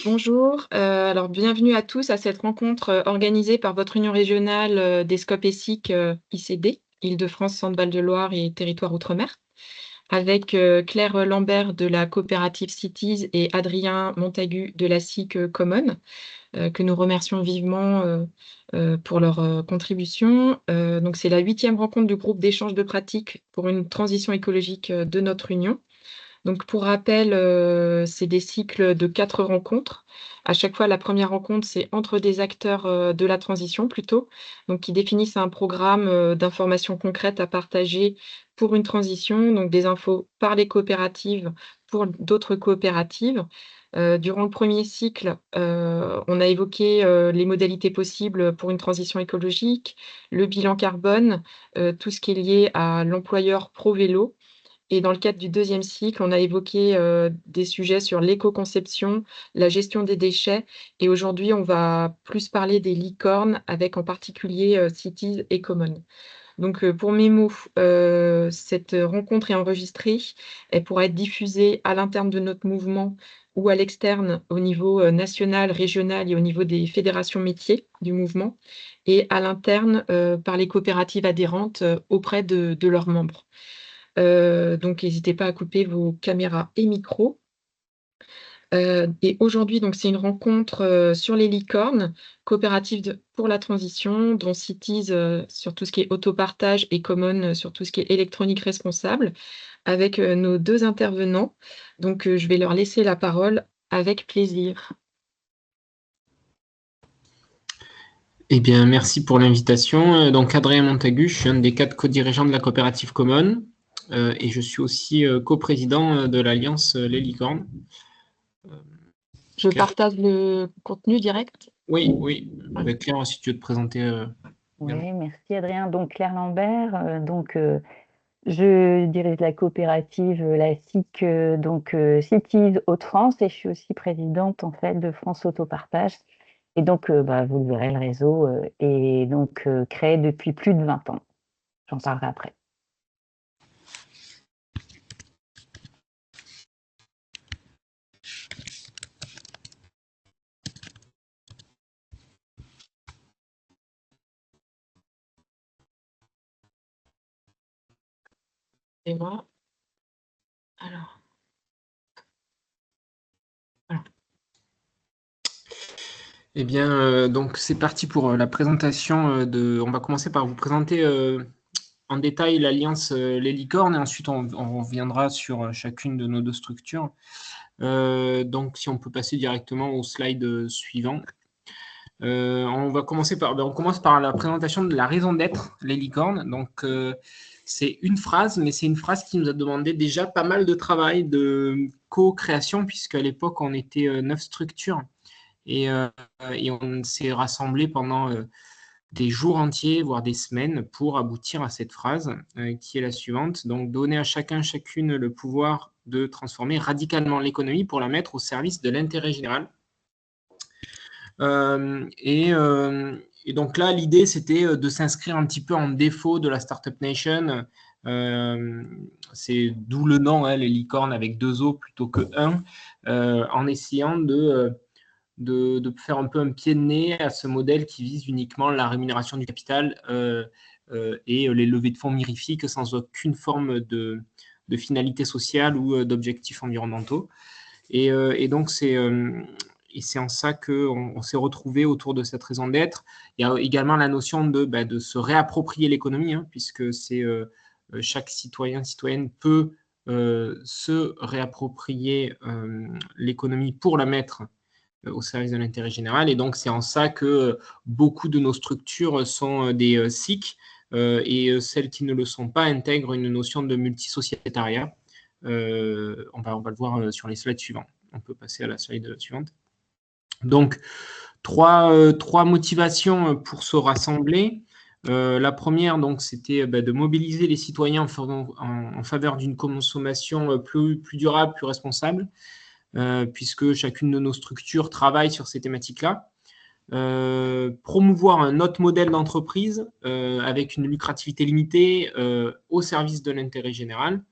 Bonjour, alors bienvenue à tous à cette rencontre, organisée par votre union régionale, des SCOP ESIC, ICD, Île-de-France, Centre-Val de Loire et Territoires Outre-mer, avec, Claire Lambert de la coopérative Cities et Adrien Montagu de la SIC, Common, que nous remercions vivement, pour leur, contribution. Donc c'est la 8e rencontre du groupe d'échange de pratiques pour une transition écologique, de notre union. Donc pour rappel, c'est des cycles de 4 rencontres. À chaque fois, la première rencontre, c'est entre des acteurs, de la transition plutôt, donc qui définissent un programme, d'informations concrètes à partager pour une transition, donc des infos par les coopératives pour d'autres coopératives. Durant le premier cycle, on a évoqué, les modalités possibles pour une transition écologique, le bilan carbone, tout ce qui est lié à l'employeur Pro-Vélo, et dans le cadre du deuxième cycle, on a évoqué, des sujets sur l'éco-conception, la gestion des déchets, et aujourd'hui, on va plus parler des licornes avec en particulier, Cities et Common. Donc, pour mes mots, cette rencontre est enregistrée. Elle pourra être diffusée à l'interne de notre mouvement ou à l'externe au niveau, national, régional et au niveau des fédérations métiers du mouvement, et à l'interne, par les coopératives adhérentes, auprès de leurs membres. Donc n'hésitez pas à couper vos caméras et micros. Et aujourd'hui, donc c'est une rencontre, sur les licornes, coopératives pour la transition, dont Cities, sur tout ce qui est autopartage et Common, sur tout ce qui est électronique responsable, avec, nos 2 intervenants. Donc, je vais leur laisser la parole avec plaisir. Eh bien, merci pour l'invitation. Donc, Adrien Montagu, je suis un des 4 co-dirigeants de la coopérative Common et je suis aussi coprésident de l'Alliance Les Licornes. Je Claire. partage le contenu direct. Oui. Avec Claire, si tu veux te présenter. Oui, merci Adrien. Donc Claire Lambert, je dirige la coopérative, la SIC, Cities Hauts-de-France, et je suis aussi présidente en fait de France Autopartage. Et donc, vous le verrez, le réseau est donc créé depuis plus de 20 ans. J'en parlerai après. Et moi, alors, voilà. Eh bien, donc c'est parti pour la présentation de. On va commencer par vous présenter en détail l'Alliance Les Licornes et ensuite on reviendra sur chacune de nos 2 structures. Donc, si on peut passer directement au slide suivant. On va commencer on commence par la présentation de la raison d'être, les licornes. Donc, c'est une phrase, mais c'est une phrase qui nous a demandé déjà pas mal de travail de co-création, puisqu'à l'époque, on était 9 structures et on s'est rassemblés pendant des jours entiers, voire des semaines, pour aboutir à cette phrase qui est la suivante. Donc, donner à chacune le pouvoir de transformer radicalement l'économie pour la mettre au service de l'intérêt général. Et donc là, l'idée, c'était de s'inscrire un petit peu en défaut de la Startup Nation. C'est d'où le nom, les licornes avec 2 O plutôt que 1, en essayant de faire un peu un pied de nez à ce modèle qui vise uniquement la rémunération du capital et les levées de fonds mirifiques sans aucune forme de finalité sociale ou d'objectifs environnementaux. Et donc, c'est en ça qu'on s'est retrouvé autour de cette raison d'être. Il y a également la notion de se réapproprier l'économie, puisque chaque citoyenne peut se réapproprier l'économie pour la mettre au service de l'intérêt général. Et donc, c'est en ça que beaucoup de nos structures sont des SIC et celles qui ne le sont pas intègrent une notion de multisociétariat. On va le voir sur les slides suivants. On peut passer à la slide suivante. Donc, trois motivations pour se rassembler. La première, donc, c'était de mobiliser les citoyens en faveur d'une consommation plus durable, plus responsable, puisque chacune de nos structures travaille sur ces thématiques-là. Promouvoir un autre modèle d'entreprise avec une lucrativité limitée au service de l'intérêt général.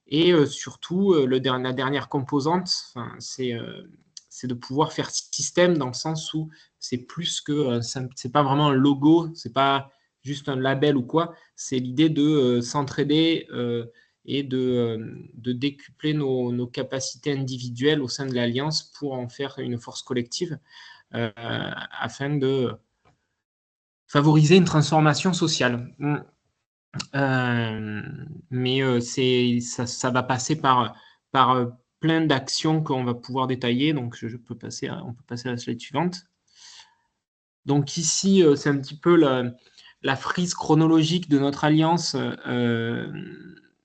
Et surtout, la dernière composante, c'est c'est de pouvoir faire système dans le sens où c'est plus que, c'est pas vraiment un logo, c'est pas juste un label ou quoi, c'est l'idée de s'entraider et de décupler nos capacités individuelles au sein de l'Alliance pour en faire une force collective afin de favoriser une transformation sociale. Mais ça va passer par plein d'actions qu'on va pouvoir détailler. Donc, on peut passer à la slide suivante. Donc ici, c'est un petit peu la frise chronologique de notre alliance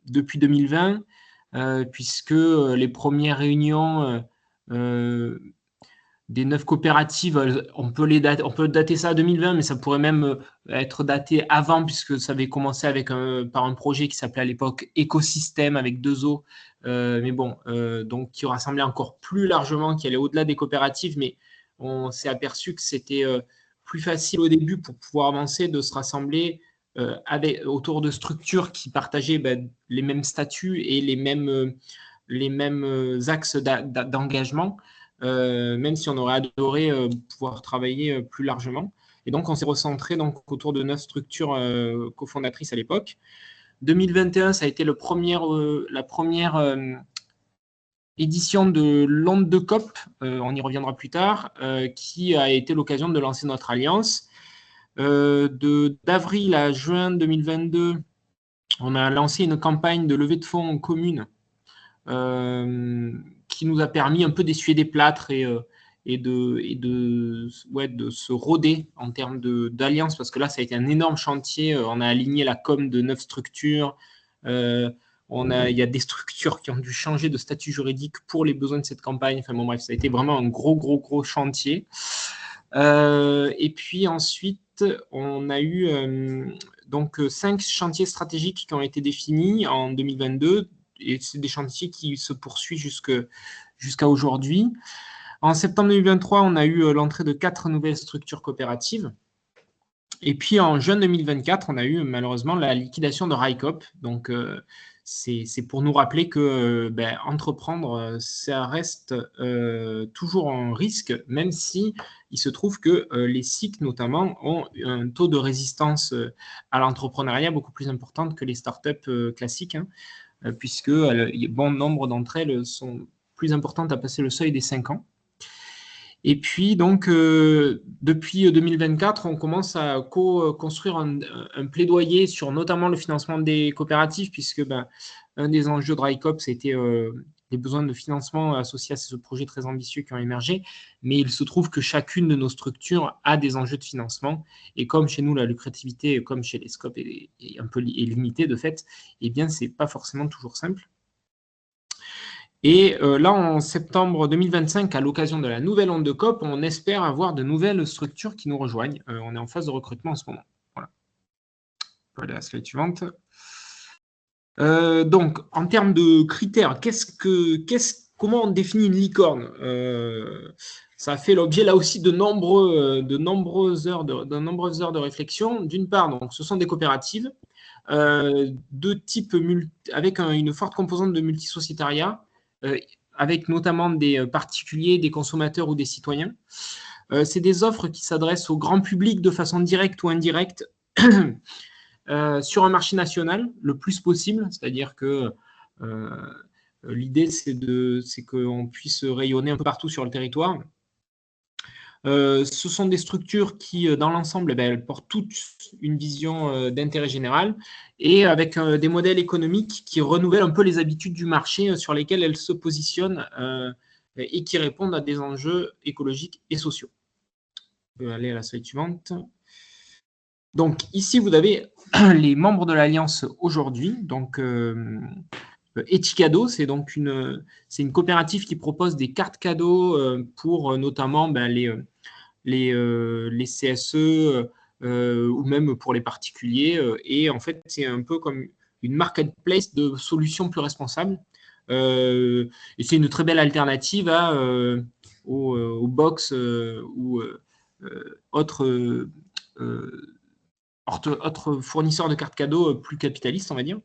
depuis 2020, puisque les premières réunions des 9 coopératives, on peut dater ça à 2020, mais ça pourrait même être daté avant, puisque ça avait commencé par un projet qui s'appelait à l'époque Écosystème avec 2 O, mais bon, donc qui rassemblait encore plus largement, qui allait au-delà des coopératives, mais on s'est aperçu que c'était plus facile au début pour pouvoir avancer, de se rassembler autour de structures qui partageaient les mêmes statuts et les mêmes axes d'engagement. Même si on aurait adoré pouvoir travailler plus largement. Et donc, on s'est recentré autour de 9 structures cofondatrices à l'époque. 2021, ça a été la première édition de l'Onde de COP, on y reviendra plus tard, qui a été l'occasion de lancer notre alliance. D'avril à juin 2022, on a lancé une campagne de levée de fonds commune qui nous a permis un peu d'essuyer des plâtres et de se roder en termes d'alliance, parce que là, ça a été un énorme chantier. On a aligné la com de 9 structures. Il y a des structures qui ont dû changer de statut juridique pour les besoins de cette campagne. Enfin bon, bref, ça a été vraiment un gros chantier. Et puis ensuite, on a eu 5 chantiers stratégiques qui ont été définis en 2022, et c'est des chantiers qui se poursuivent jusqu'à aujourd'hui. En septembre 2023, on a eu l'entrée de 4 nouvelles structures coopératives. Et puis en juin 2024, on a eu malheureusement la liquidation de RICOP. Donc c'est pour nous rappeler que entreprendre, ça reste toujours un risque, même si il se trouve que les SIC notamment ont un taux de résistance à l'entrepreneuriat beaucoup plus important que les startups classiques, puisque bon nombre d'entre elles sont plus importantes à passer le seuil des 5 ans. Et puis, donc, depuis 2024, on commence à construire un plaidoyer sur notamment le financement des coopératives, puisque un des enjeux de RICOP, c'était les besoins de financement associés à ce projet très ambitieux qui ont émergé. Mais il se trouve que chacune de nos structures a des enjeux de financement. Et comme chez nous, la lucrativité, comme chez les SCOP, est un peu limitée de fait, eh bien, ce n'est pas forcément toujours simple. Et là, en septembre 2025, à l'occasion de la nouvelle Onde de COP, on espère avoir de nouvelles structures qui nous rejoignent. On est en phase de recrutement en ce moment. Voilà. On peut aller à la slide suivante. Donc, en termes de critères, comment on définit une licorne? Ça a fait l'objet là aussi de nombreuses heures de réflexion. D'une part, donc, ce sont des coopératives de type avec une forte composante de multisociétariat, avec notamment des particuliers, des consommateurs ou des citoyens. C'est des offres qui s'adressent au grand public de façon directe ou indirecte sur un marché national le plus possible, c'est-à-dire que l'idée, c'est qu'on puisse rayonner un peu partout sur le territoire. Ce sont des structures qui, dans l'ensemble, elles portent toutes une vision d'intérêt général et avec des modèles économiques qui renouvellent un peu les habitudes du marché sur lesquels elles se positionnent et qui répondent à des enjeux écologiques et sociaux. On peut aller à la slide suivante. Donc ici, vous avez les membres de l'Alliance aujourd'hui. Donc Etikado, c'est donc une coopérative qui propose des cartes cadeaux pour notamment les CSE ou même pour les particuliers. Et en fait, c'est un peu comme une marketplace de solutions plus responsables. Et c'est une très belle alternative aux box ou autres fournisseurs de cartes cadeaux plus capitalistes, on va dire.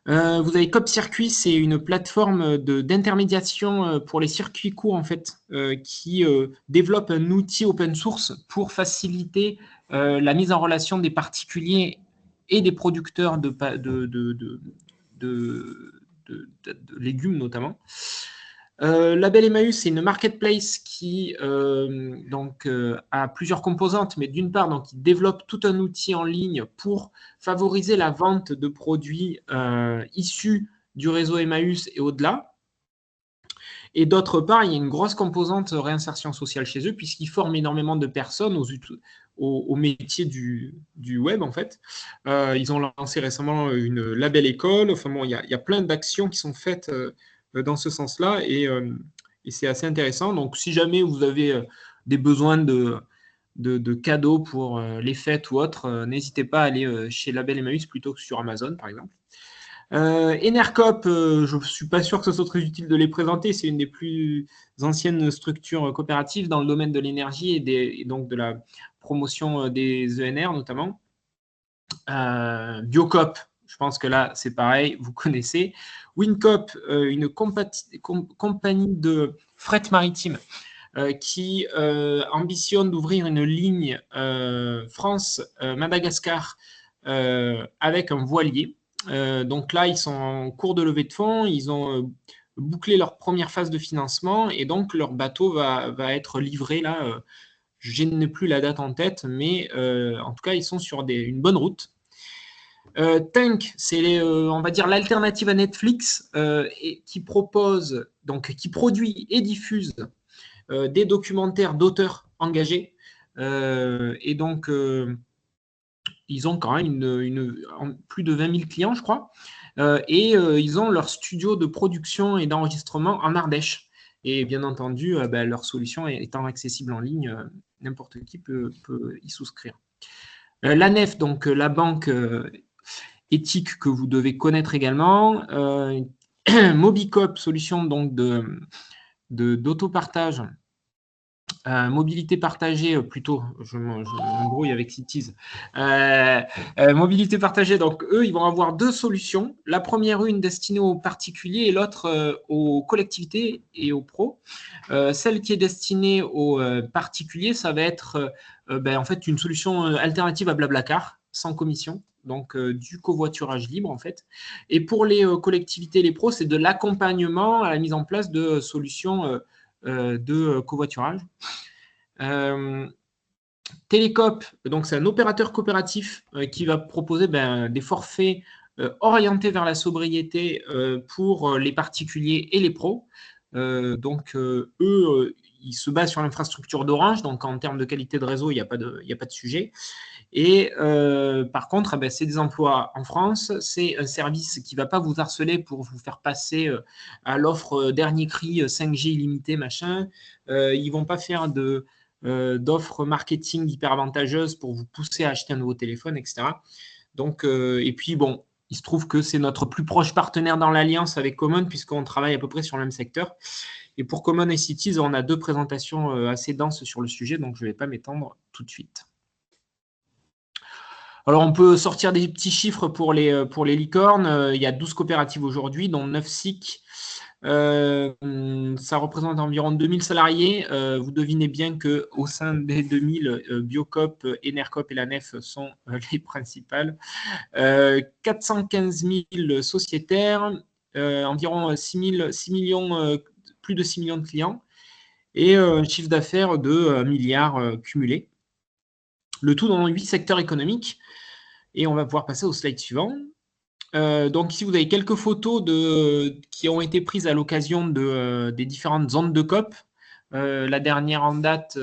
Vous avez CopCircuit, c'est une plateforme d'intermédiation pour les circuits courts en fait, qui développe un outil open source pour faciliter la mise en relation des particuliers et des producteurs de légumes notamment. Label Emmaüs, c'est une marketplace qui a plusieurs composantes, mais d'une part, donc, il développe tout un outil en ligne pour favoriser la vente de produits issus du réseau Emmaüs et au-delà. Et d'autre part, il y a une grosse composante réinsertion sociale chez eux, puisqu'ils forment énormément de personnes au métier du web, en fait. Ils ont lancé récemment une label école. Enfin bon, il y a plein d'actions qui sont faites dans ce sens-là, et c'est assez intéressant. Donc, si jamais vous avez des besoins de cadeaux pour les fêtes ou autres, n'hésitez pas à aller chez Label Emmaüs plutôt que sur Amazon, par exemple. Enercop, je ne suis pas sûr que ce soit très utile de les présenter. C'est une des plus anciennes structures coopératives dans le domaine de l'énergie et donc de la promotion des ENR notamment. Biocop, je pense que là, c'est pareil, vous connaissez. Wincop, une compagnie de fret maritime qui ambitionne d'ouvrir une ligne France-Madagascar avec un voilier. Donc là, ils sont en cours de levée de fonds, ils ont bouclé leur première phase de financement et donc leur bateau va être livré là. Je n'ai plus la date en tête, mais en tout cas, ils sont sur une bonne route. Tank, c'est on va dire l'alternative à Netflix et qui produit et diffuse des documentaires d'auteurs engagés. Et donc, ils ont quand même plus de 20 000 clients, je crois. Et ils ont leur studio de production et d'enregistrement en Ardèche. Et bien entendu, leur solution étant accessible en ligne, n'importe qui peut y souscrire. L'ANEF, donc la banque éthique que vous devez connaître également. Mobicop, solution donc d'autopartage. Mobilité partagée, plutôt, je m'embrouille avec Cities. Mobilité partagée, donc eux, ils vont avoir deux solutions. La première, une destinée aux particuliers et l'autre aux collectivités et aux pros. Celle qui est destinée aux particuliers, ça va être en fait une solution alternative à Blablacar, sans commission. Donc du covoiturage libre en fait. Et pour les collectivités et les pros, c'est de l'accompagnement à la mise en place de solutions de covoiturage. Télécoop, donc c'est un opérateur coopératif qui va proposer des forfaits orientés vers la sobriété pour les particuliers et les pros. Donc eux, ils se basent sur l'infrastructure d'Orange, donc en termes de qualité de réseau, il n'y a pas de sujet. Et par contre, c'est des emplois en France, c'est un service qui ne va pas vous harceler pour vous faire passer à l'offre dernier cri 5G illimité, machin. Ils ne vont pas faire d'offres marketing hyper avantageuses pour vous pousser à acheter un nouveau téléphone, etc. Donc, et puis, bon, il se trouve que c'est notre plus proche partenaire dans l'alliance avec Common, puisqu'on travaille à peu près sur le même secteur. Et pour Common et Cities, on a deux présentations assez denses sur le sujet, donc je ne vais pas m'étendre tout de suite. Alors, on peut sortir des petits chiffres pour les licornes. Il y a 12 coopératives aujourd'hui, dont 9 SIC. Ça représente environ 2000 salariés. Vous devinez bien qu'au sein des 2000, Biocop, Enercop et la NEF sont les principales. 415 000 sociétaires, environ 6 millions, plus de 6 millions de clients et un chiffre d'affaires de 1 milliard cumulé. Le tout dans 8 secteurs économiques. Et on va pouvoir passer au slide suivant. Donc ici, vous avez quelques photos qui ont été prises à l'occasion des différentes zones de COP. La dernière en date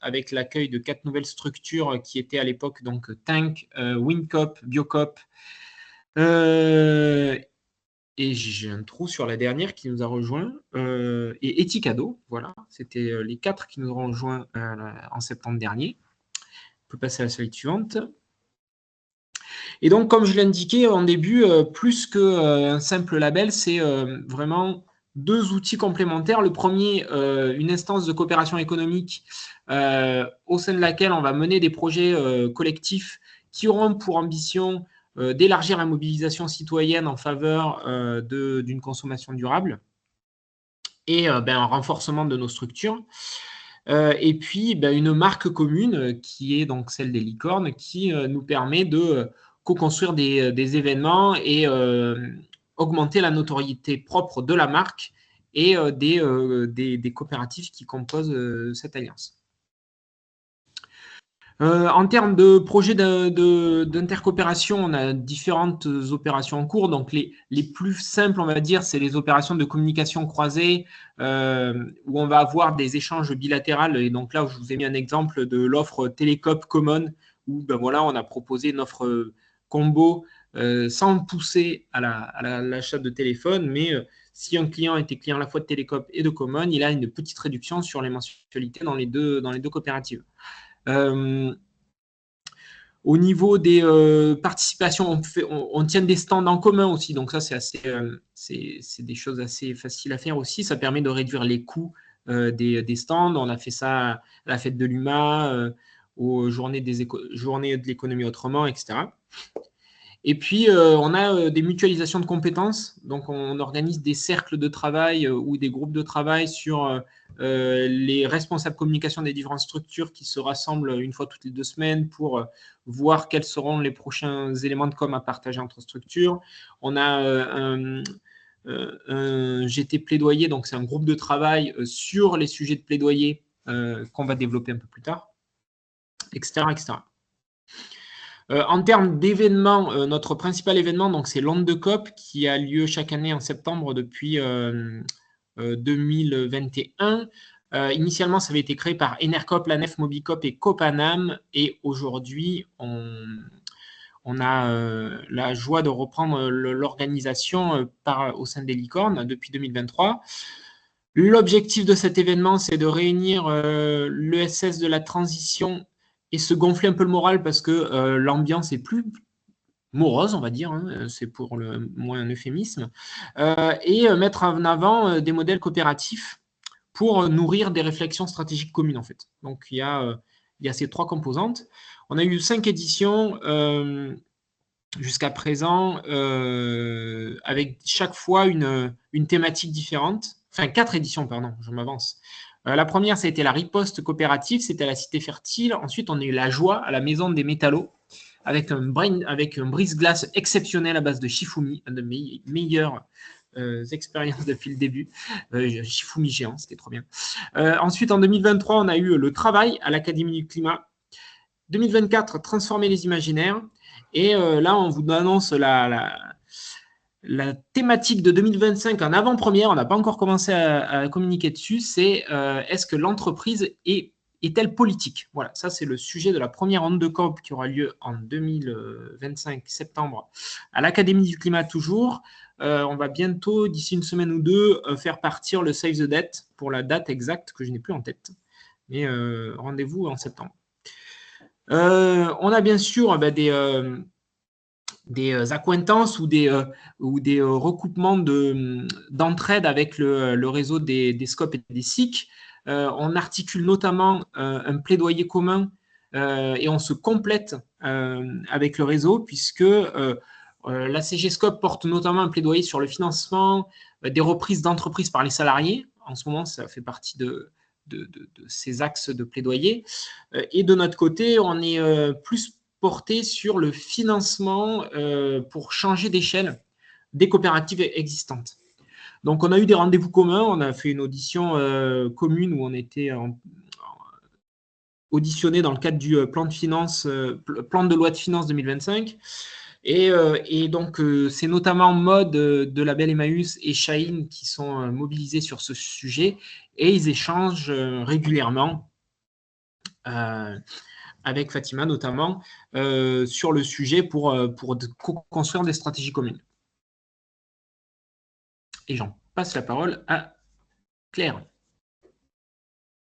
avec l'accueil de 4 nouvelles structures qui étaient à l'époque donc Tank, Wincop, Biocop. Et j'ai un trou sur la dernière qui nous a rejoint. Et Etikado, voilà. C'était les 4 qui nous ont rejoints en septembre dernier. On peut passer à la slide suivante. Et donc, comme je l'indiquais en début, plus qu'un simple label, c'est vraiment 2 outils complémentaires. Le premier, une instance de coopération économique au sein de laquelle on va mener des projets collectifs qui auront pour ambition d'élargir la mobilisation citoyenne en faveur d'une consommation durable et un renforcement de nos structures. Et puis, une marque commune qui est donc celle des licornes, qui nous permet de co-construire des événements et augmenter la notoriété propre de la marque et des coopératives qui composent cette alliance. En termes de projets d'intercoopération, on a différentes opérations en cours. Donc, les plus simples, on va dire, c'est les opérations de communication croisée où on va avoir des échanges bilatéraux. Et donc là, je vous ai mis un exemple de l'offre Télécoop Common où voilà, on a proposé une offre combo sans pousser à l'achat de téléphone. Mais si un client était client à la fois de Télécoop et de Common, il a une petite réduction sur les mensualités dans les deux coopératives. Au niveau des participations, on tient des stands en commun aussi, donc ça c'est des choses assez faciles à faire aussi. Ça permet de réduire les coûts des stands. On a fait ça à la fête de l'UMA, aux journées de l'économie autrement, etc. Et puis, on a des mutualisations de compétences. Donc, on organise des cercles de travail ou des groupes de travail sur les responsables communication des différentes structures qui se rassemblent une fois toutes les 2 semaines pour voir quels seront les prochains éléments de com à partager entre structures. On a un GT plaidoyer, donc c'est un groupe de travail sur les sujets de plaidoyer qu'on va développer un peu plus tard, etc., etc. En termes d'événements, notre principal événement, c'est l'Onde de COP qui a lieu chaque année en septembre depuis 2021. Initialement, ça avait été créé par Enercop, la Nef, Mobicop et Copanam. Et aujourd'hui, on a la joie de reprendre l'organisation au sein des licornes depuis 2023. L'objectif de cet événement, c'est de réunir l'ESS de la transition et se gonfler un peu le moral parce que l'ambiance est plus morose, on va dire, hein, c'est pour le moins un euphémisme, et mettre en avant des modèles coopératifs pour nourrir des réflexions stratégiques communes, en fait. Donc, il y a ces 3 composantes. On a eu 5 éditions jusqu'à présent, avec chaque fois une thématique différente. Enfin, 4 éditions, pardon, je m'avance. La première, ça a été la riposte coopérative, c'était à la Cité Fertile. Ensuite, on a eu la joie à la Maison des Métallos, avec un brise-glace exceptionnel à base de Shifumi, une de mes meilleures expériences depuis le début. Shifumi géant, c'était trop bien. Ensuite, en 2023, on a eu le travail à l'Académie du Climat. 2024, transformer les imaginaires. Et là, on vous annonce la thématique de 2025 en avant-première. On n'a pas encore commencé à communiquer dessus. C'est est-ce que l'entreprise est-elle politique? Voilà, ça c'est le sujet de la première Onde de COP qui aura lieu en 2025, septembre, à l'Académie du Climat toujours. On va bientôt, d'ici une semaine ou deux, faire partir le Save the Date pour la date exacte que je n'ai plus en tête. Mais rendez-vous en septembre. On a bien sûr des accointances ou des recoupements d'entraide avec le réseau des SCOP et des SIC. On articule notamment un plaidoyer commun et on se complète avec le réseau puisque la CGSCOP porte notamment un plaidoyer sur le financement des reprises d'entreprises par les salariés. En ce moment, ça fait partie de ces axes de plaidoyer. Et de notre côté, on est plus porté sur le financement pour changer d'échelle des coopératives existantes. Donc, on a eu des rendez-vous communs. On a fait une audition commune où on était auditionné dans le cadre du plan de loi de finances 2025. Et donc, c'est notamment Mode de Label Emmaüs et Shaheen qui sont mobilisés sur ce sujet et ils échangent régulièrement avec Fatima notamment sur le sujet pour construire des stratégies communes. Et j'en passe la parole à Claire.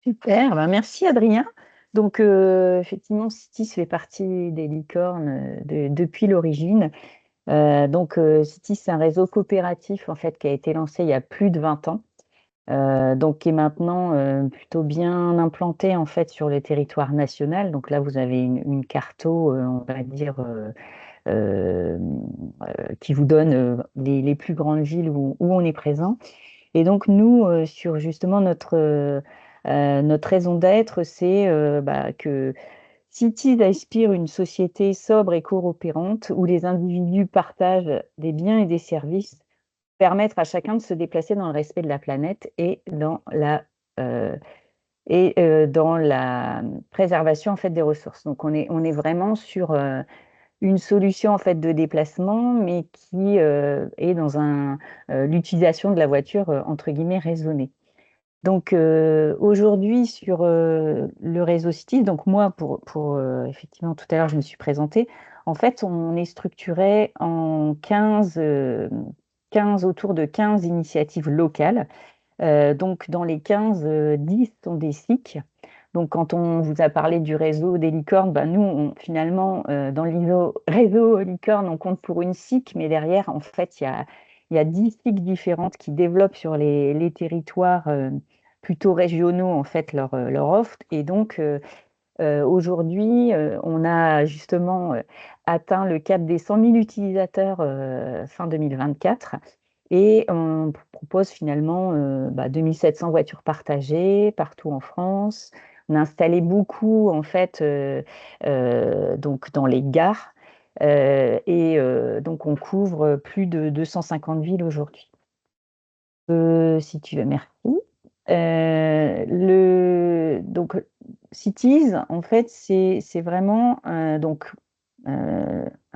Super, ben merci Adrien. Donc effectivement, Citis fait partie des licornes depuis l'origine. Donc Citis, c'est un réseau coopératif en fait qui a été lancé il y a plus de 20 ans. Donc qui est maintenant plutôt bien implanté en fait sur le territoire national. Donc là, vous avez une carto, on va dire, qui vous donne les plus grandes villes où on est présent. Et donc, nous, sur justement notre raison d'être, c'est que Cities aspire une société sobre et coopérante où les individus partagent des biens et des services, permettre à chacun de se déplacer dans le respect de la planète euh, dans la préservation en fait des ressources. Donc on est vraiment sur une solution en fait de déplacement, mais qui est dans l'utilisation de la voiture entre guillemets raisonnée. Donc aujourd'hui sur le réseau Cities, donc moi pour effectivement tout à l'heure je me suis présentée, en fait on est structuré en 15 autour de 15 initiatives locales. Donc dans les 15, 10 sont des SIC. Donc quand on vous a parlé du réseau des licornes, ben, nous finalement dans le réseau licorne on compte pour une SIC, mais derrière en fait il y a 10 SIC différentes qui développent sur les territoires plutôt régionaux en fait leur offre. Et donc aujourd'hui on a justement atteint le cap des 100 000 utilisateurs fin 2024. Et on propose finalement 2700 voitures partagées partout en France. On a installé beaucoup en fait donc dans les gares. Donc on couvre plus de 250 villes aujourd'hui. Si tu veux, merci. Donc Cities, en fait, c'est vraiment un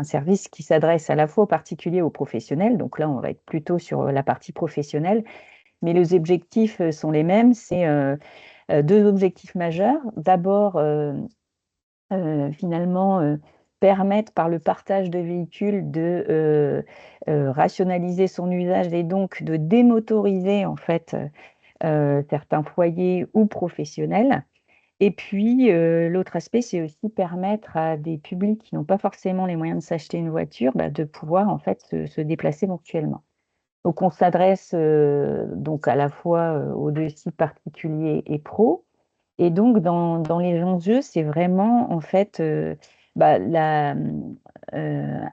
service qui s'adresse à la fois aux particuliers et aux professionnels. Donc là, on va être plutôt sur la partie professionnelle, mais les objectifs sont les mêmes. C'est deux objectifs majeurs. D'abord, finalement, permettre par le partage de véhicules de rationaliser son usage et donc de démotoriser en fait certains foyers ou professionnels. Et puis, l'autre aspect, c'est aussi permettre à des publics qui n'ont pas forcément les moyens de s'acheter une voiture, de pouvoir en fait se déplacer ponctuellement. Donc, on s'adresse donc à la fois aux deux sites particuliers et pro. Et donc, dans les enjeux, c'est vraiment en fait un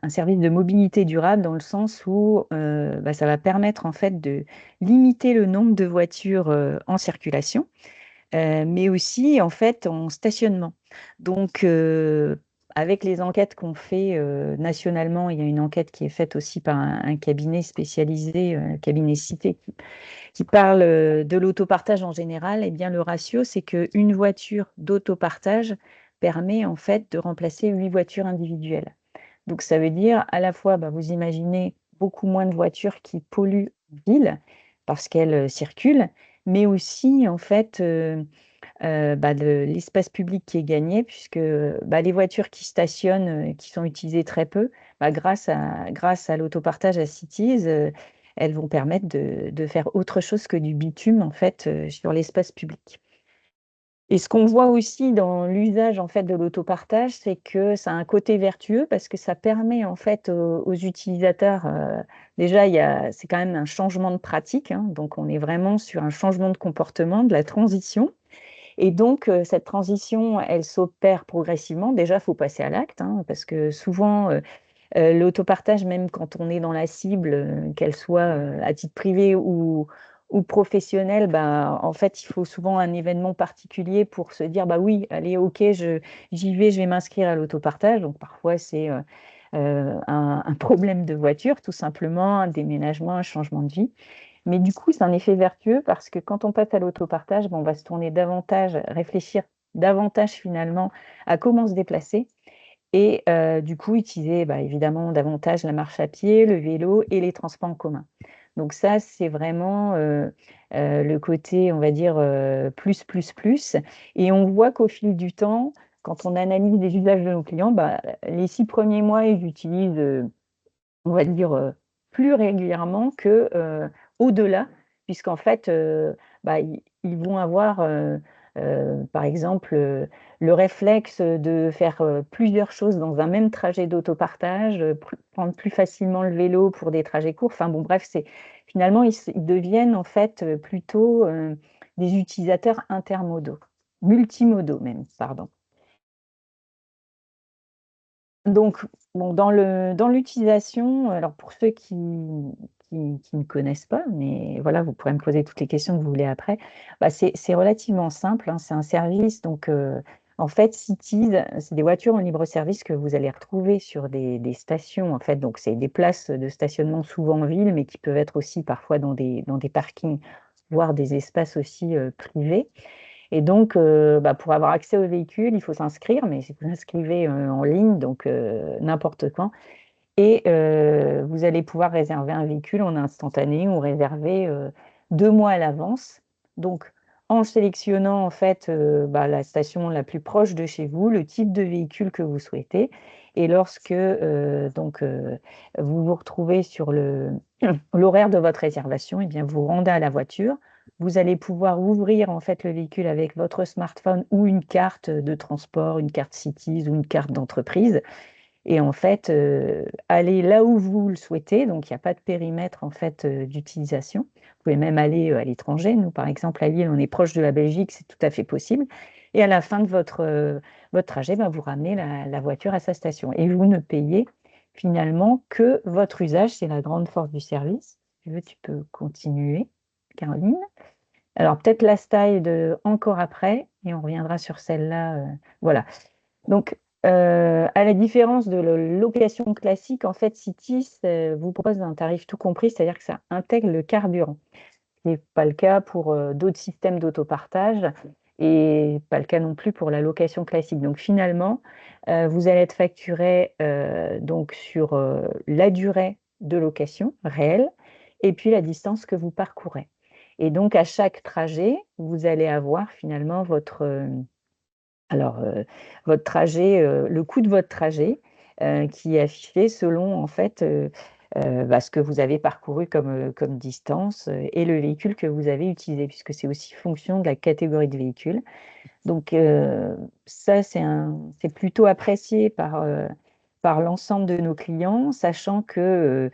service de mobilité durable dans le sens où ça va permettre en fait de limiter le nombre de voitures en circulation, mais aussi en fait en stationnement. Donc, avec les enquêtes qu'on fait nationalement, il y a une enquête qui est faite aussi par un cabinet spécialisé, cabinet Cité, qui parle de l'autopartage en général. Eh bien, le ratio, c'est qu'une voiture d'autopartage permet en fait de remplacer 8 voitures individuelles. Donc, ça veut dire à la fois, vous imaginez beaucoup moins de voitures qui polluent en ville parce qu'elles circulent, mais aussi en fait de l'espace public qui est gagné, puisque les voitures qui stationnent, qui sont utilisées très peu, grâce à l'autopartage à Cities, elles vont permettre de faire autre chose que du bitume en fait sur l'espace public. Et ce qu'on voit aussi dans l'usage en fait de l'autopartage, c'est que ça a un côté vertueux parce que ça permet en fait aux utilisateurs, déjà c'est quand même un changement de pratique, hein, donc on est vraiment sur un changement de comportement, de la transition. Et donc, cette transition, elle s'opère progressivement. Déjà, il faut passer à l'acte, hein, parce que souvent, l'autopartage, même quand on est dans la cible, qu'elle soit à titre privé ou professionnel, en fait, il faut souvent un événement particulier pour se dire, oui, allez, ok, j'y vais, je vais m'inscrire à l'autopartage. Donc, parfois, c'est un problème de voiture, tout simplement, un déménagement, un changement de vie. Mais du coup, c'est un effet vertueux parce que quand on passe à l'autopartage, on va se tourner davantage, réfléchir davantage finalement à comment se déplacer et du coup utiliser évidemment davantage la marche à pied, le vélo et les transports en commun. Donc ça, c'est vraiment le côté, on va dire, plus, plus, plus. Et on voit qu'au fil du temps, quand on analyse les usages de nos clients, les 6 premiers mois, ils utilisent on va dire, plus régulièrement que, au-delà, puisqu'en fait, ils vont avoir, par exemple, le réflexe de faire, plusieurs choses dans un même trajet d'autopartage, prendre plus facilement le vélo pour des trajets courts. Enfin bon, bref, finalement, ils deviennent en fait, plutôt, des utilisateurs intermodaux, multimodaux même, pardon. Donc, bon, dans l'utilisation, alors pour ceux qui ne connaissent pas, mais voilà, vous pourrez me poser toutes les questions que vous voulez après, bah, c'est relativement simple, hein, c'est un service, donc en fait, Cities, c'est des voitures en libre service que vous allez retrouver sur des stations, en fait, donc c'est des places de stationnement souvent en ville, mais qui peuvent être aussi parfois dans des parkings, voire des espaces aussi privés. Et donc, bah, pour avoir accès au véhicule, il faut s'inscrire, mais si vous inscrivez en ligne, donc n'importe quand, et vous allez pouvoir réserver un véhicule en instantané ou réserver 2 mois à l'avance. Donc, en sélectionnant en fait bah, la station la plus proche de chez vous, le type de véhicule que vous souhaitez, et lorsque vous vous retrouvez sur l'horaire de votre réservation, et bien vous rendez à la voiture. Vous allez pouvoir ouvrir en fait le véhicule avec votre smartphone ou une carte de transport, une carte Cities ou une carte d'entreprise. Et en fait, aller là où vous le souhaitez. Donc, il n'y a pas de périmètre en fait d'utilisation. Vous pouvez même aller à l'étranger. Nous, par exemple, à Lille, on est proche de la Belgique, c'est tout à fait possible. Et à la fin de votre trajet, ben, vous ramenez la voiture à sa station. Et vous ne payez finalement que votre usage. C'est la grande force du service. Si tu veux, tu peux continuer, Caroline. Alors, peut-être la slide encore après, et on reviendra sur celle-là. Voilà. Donc, à la différence de la location classique, en fait, Cities vous propose un tarif tout compris, c'est-à-dire que ça intègre le carburant. Ce n'est pas le cas pour d'autres systèmes d'autopartage et pas le cas non plus pour la location classique. Donc, finalement, vous allez être facturé donc sur la durée de location réelle et puis la distance que vous parcourez. Et donc, à chaque trajet, vous allez avoir finalement alors, votre trajet, le coût de votre trajet, qui est affiché selon en fait, bah, ce que vous avez parcouru comme distance, et le véhicule que vous avez utilisé, puisque c'est aussi fonction de la catégorie de véhicule. Donc, ça, c'est plutôt apprécié par l'ensemble de nos clients, sachant que,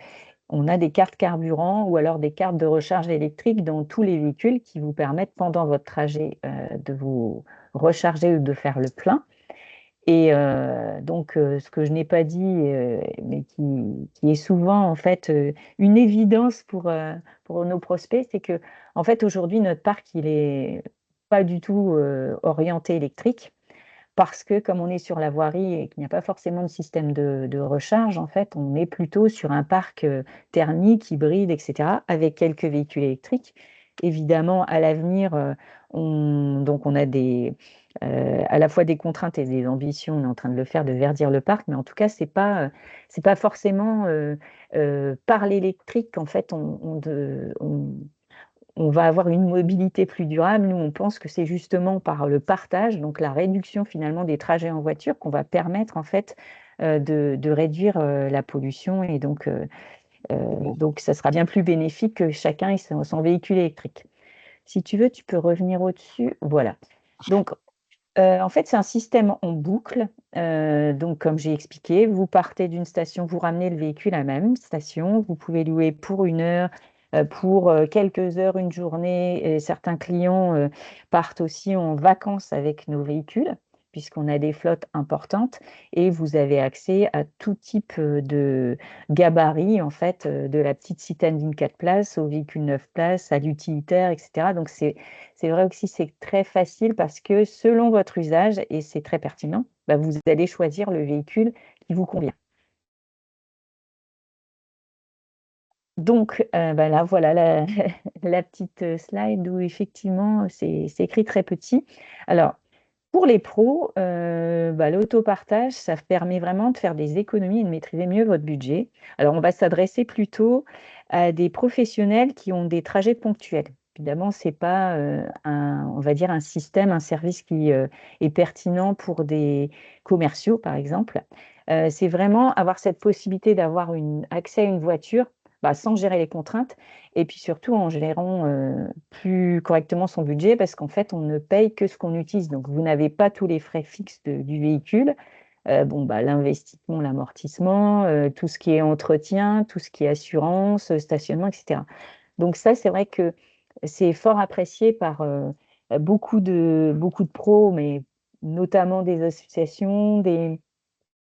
on a des cartes carburant ou alors des cartes de recharge électrique dans tous les véhicules qui vous permettent pendant votre trajet, de vous recharger ou de faire le plein. Et donc, ce que je n'ai pas dit, mais qui est souvent en fait une évidence pour nos prospects, c'est que en fait aujourd'hui notre parc il est pas du tout orienté électrique parce que comme on est sur la voirie et qu'il n'y a pas forcément de système de recharge, en fait, on est plutôt sur un parc thermique, hybride, etc., avec quelques véhicules électriques. Évidemment, à l'avenir, donc on a à la fois des contraintes et des ambitions, on est en train de le faire, de verdir le parc, mais en tout cas, c'est pas forcément par l'électrique qu'en fait on va avoir une mobilité plus durable. Nous, on pense que c'est justement par le partage, donc la réduction finalement des trajets en voiture, qu'on va permettre en fait de réduire la pollution et donc ça sera bien plus bénéfique que chacun ait son véhicule électrique. Si tu veux, tu peux revenir au-dessus. Voilà. Donc, en fait, c'est un système en boucle. Donc, comme j'ai expliqué, vous partez d'une station, vous ramenez le véhicule à la même station. Vous pouvez louer pour 1 heure, pour quelques heures, une journée. Et certains clients partent aussi en vacances avec nos véhicules, puisqu'on a des flottes importantes. Et vous avez accès à tout type de gabarit, en fait, de la petite citadine 4 places au véhicule 9 places, à l'utilitaire, etc. Donc, c'est vrai aussi, c'est très facile parce que selon votre usage, et c'est très pertinent, bah, vous allez choisir le véhicule qui vous convient. Donc, bah, là, voilà la petite slide où effectivement, c'est écrit très petit. Alors, pour les pros, bah, l'autopartage, ça permet vraiment de faire des économies et de maîtriser mieux votre budget. Alors, on va s'adresser plutôt à des professionnels qui ont des trajets ponctuels. Évidemment, c'est pas on va dire un système, un service qui est pertinent pour des commerciaux, par exemple. C'est vraiment avoir cette possibilité d'avoir accès à une voiture, bah, sans gérer les contraintes et puis surtout en gérant plus correctement son budget parce qu'en fait, on ne paye que ce qu'on utilise. Donc, vous n'avez pas tous les frais fixes du véhicule. Bon, bah, l'investissement, l'amortissement, tout ce qui est entretien, tout ce qui est assurance, stationnement, etc. Donc ça, c'est vrai que c'est fort apprécié par beaucoup de pros, mais notamment des associations,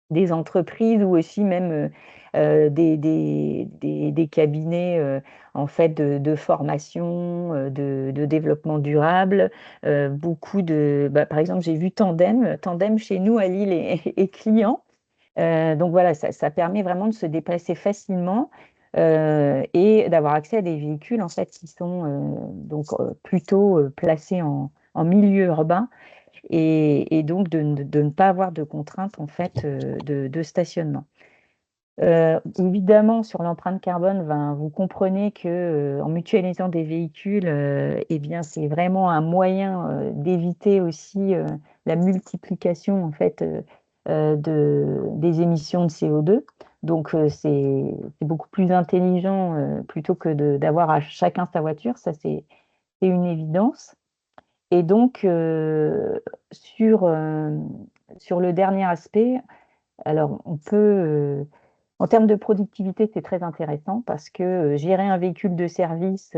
des entreprises ou aussi même des cabinets en fait de formation, de développement durable. Beaucoup par exemple, j'ai vu Tandem. Tandem chez nous à Lille est client. Donc voilà, ça permet vraiment de se déplacer facilement et d'avoir accès à des véhicules en fait qui sont plutôt placés en milieu urbain et donc de ne pas avoir de contraintes en fait de stationnement. Évidemment, sur l'empreinte carbone, vous comprenez que en mutualisant des véhicules, eh bien, c'est vraiment un moyen d'éviter aussi la multiplication en fait des émissions de CO2. Donc, c'est beaucoup plus intelligent plutôt que d'avoir à chacun sa voiture. Ça, c'est une évidence. Et donc, sur le dernier aspect, alors on peut, en termes de productivité, c'est très intéressant parce que gérer un véhicule de service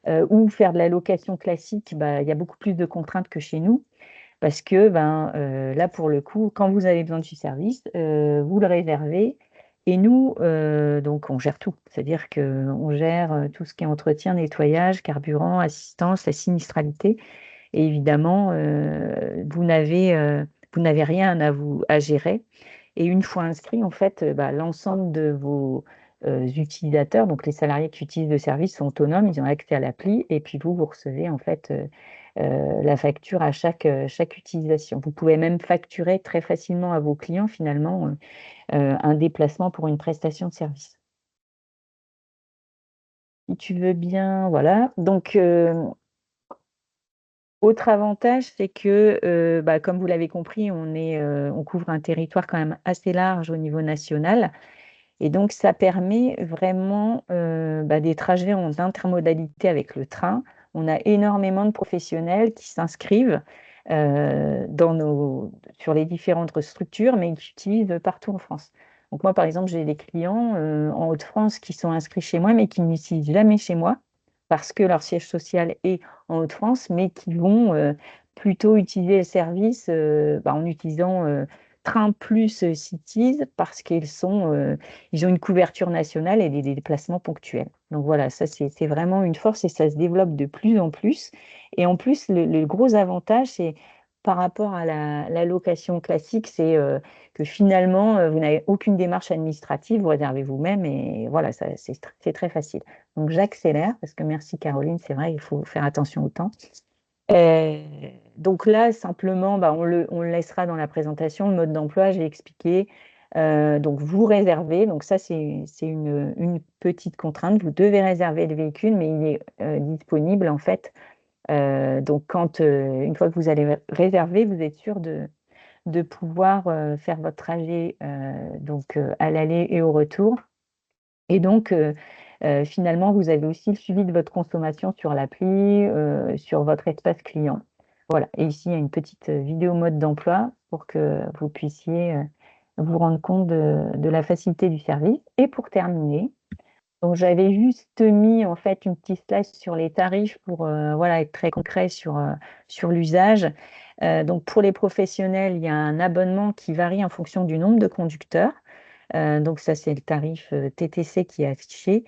ou faire de la location classique, il y a beaucoup plus de contraintes que chez nous. Parce que là, pour le coup, quand vous avez besoin du service, vous le réservez. Et nous, donc, on gère tout. C'est-à-dire qu'on gère tout ce qui est entretien, nettoyage, carburant, assistance, la sinistralité. Et évidemment, vous n'avez rien à gérer. Et une fois inscrit, en fait, l'ensemble de vos utilisateurs, donc les salariés qui utilisent le service, sont autonomes, ils ont accès à l'appli, et puis vous recevez en fait la facture à chaque utilisation. Vous pouvez même facturer très facilement à vos clients, finalement, un déplacement pour une prestation de service. Si tu veux bien, voilà. Donc, autre avantage, c'est que, comme vous l'avez compris, on couvre un territoire quand même assez large au niveau national. Et donc, ça permet vraiment des trajets en intermodalité avec le train. On a énormément de professionnels qui s'inscrivent sur les différentes structures, mais qui utilisent partout en France. Donc moi, par exemple, j'ai des clients en Hauts-de-France qui sont inscrits chez moi, mais qui n'utilisent jamais chez moi parce que leur siège social est en Hauts-de-France, mais qui vont plutôt utiliser le service en utilisant Train plus Cities parce ils ont une couverture nationale et des déplacements ponctuels. Donc voilà, ça c'est vraiment une force et ça se développe de plus en plus. Et en plus, le gros avantage, c'est par rapport à la location classique, c'est que finalement, vous n'avez aucune démarche administrative, vous réservez vous-même et voilà, c'est très facile. Donc j'accélère parce que merci Caroline, c'est vrai, il faut faire attention au temps. Donc là, simplement, on le laissera dans la présentation, le mode d'emploi, j'ai expliqué. Donc vous réservez, donc ça c'est une petite contrainte, vous devez réserver le véhicule, mais il est disponible en fait. Donc une fois que vous allez réserver, vous êtes sûr de pouvoir faire votre trajet à l'aller et au retour. Et donc, finalement, vous avez aussi le suivi de votre consommation sur l'appli, sur votre espace client. Voilà. Et ici, il y a une petite vidéo mode d'emploi pour que vous puissiez vous rendre compte de la facilité du service. Et pour terminer, donc j'avais juste mis en fait une petite slide sur les tarifs pour être très concret sur l'usage. Donc pour les professionnels, il y a un abonnement qui varie en fonction du nombre de conducteurs. Donc ça, c'est le tarif TTC qui est affiché.